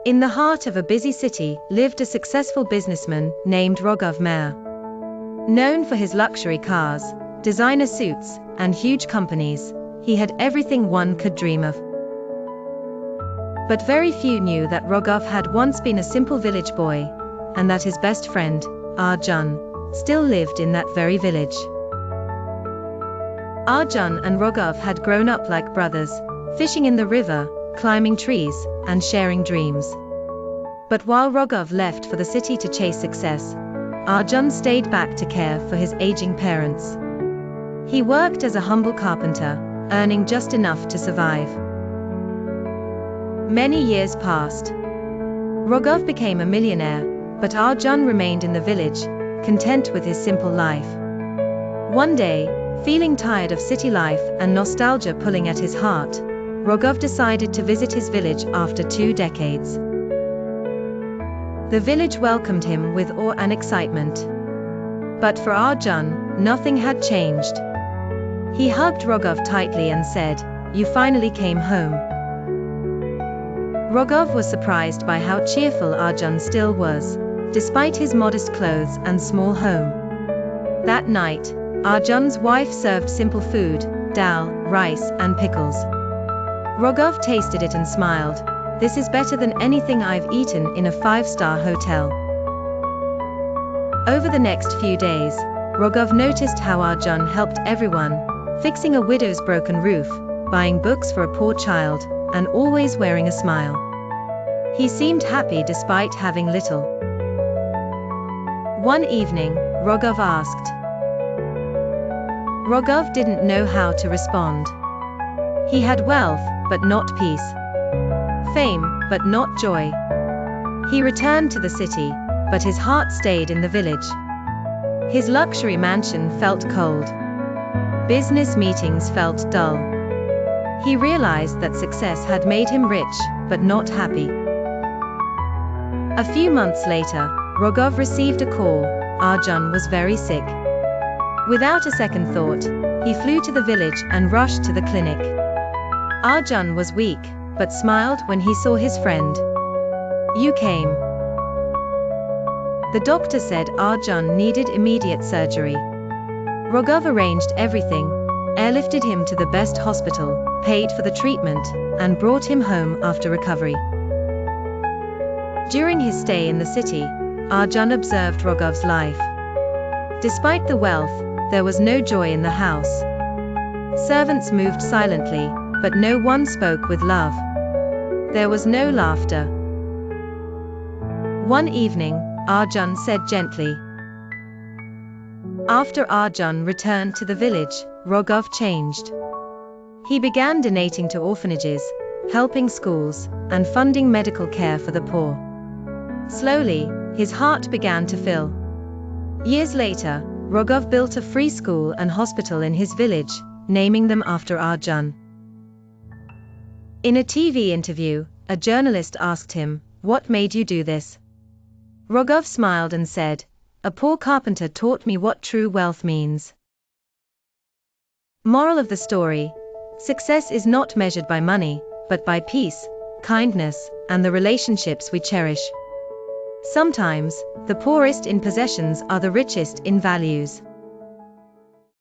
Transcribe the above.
In the heart of a busy city lived a successful businessman named Rogov Mer. Known for his luxury cars, designer suits, and huge companies, he had everything one could dream of. But very few knew that Rogov had once been a simple village boy, and that his best friend, Arjun, still lived in that very village. Arjun and Rogov had grown up like brothers, fishing in the river, climbing trees, and sharing dreams. But while Rogov left for the city to chase success, Arjun stayed back to care for his aging parents. He worked as a humble carpenter, earning just enough to survive. Many years passed. Rogov became a millionaire, but Arjun remained in the village, content with his simple life. One day, feeling tired of city life and nostalgia pulling at his heart, Rogov decided to visit his village after 2 decades. The village welcomed him with awe and excitement. But for Arjun, nothing had changed. He hugged Rogov tightly and said, "You finally came home." Rogov was surprised by how cheerful Arjun still was, despite his modest clothes and small home. That night, Arjun's wife served simple food, dal, rice, and pickles. Rogov tasted it and smiled. "This is better than anything I've eaten in a 5-star hotel." Over the next few days, Rogov noticed how Arjun helped everyone, fixing a widow's broken roof, buying books for a poor child, and always wearing a smile. He seemed happy despite having little. One evening, Rogov asked. Rogov didn't know how to respond. He had wealth, but not peace. Fame, but not joy. He returned to the city, but his heart stayed in the village. His luxury mansion felt cold. Business meetings felt dull. He realized that success had made him rich, but not happy. A few months later, Rogov received a call. Arjun was very sick. Without a second thought, he flew to the village and rushed to the clinic. Arjun was weak, but smiled when he saw his friend. "You came." The doctor said Arjun needed immediate surgery. Rogov arranged everything, airlifted him to the best hospital, paid for the treatment, and brought him home after recovery. During his stay in the city, Arjun observed Rogov's life. Despite the wealth, there was no joy in the house. Servants moved silently, but no one spoke with love. There was no laughter. One evening, Arjun said gently. After Arjun returned to the village, Rogov changed. He began donating to orphanages, helping schools, and funding medical care for the poor. Slowly, his heart began to fill. Years later, Rogov built a free school and hospital in his village, naming them after Arjun. In a TV interview, a journalist asked him, "What made you do this?" Rogov smiled and said, "A poor carpenter taught me what true wealth means." Moral of the story: success is not measured by money, but by peace, kindness, and the relationships we cherish. Sometimes, the poorest in possessions are the richest in values.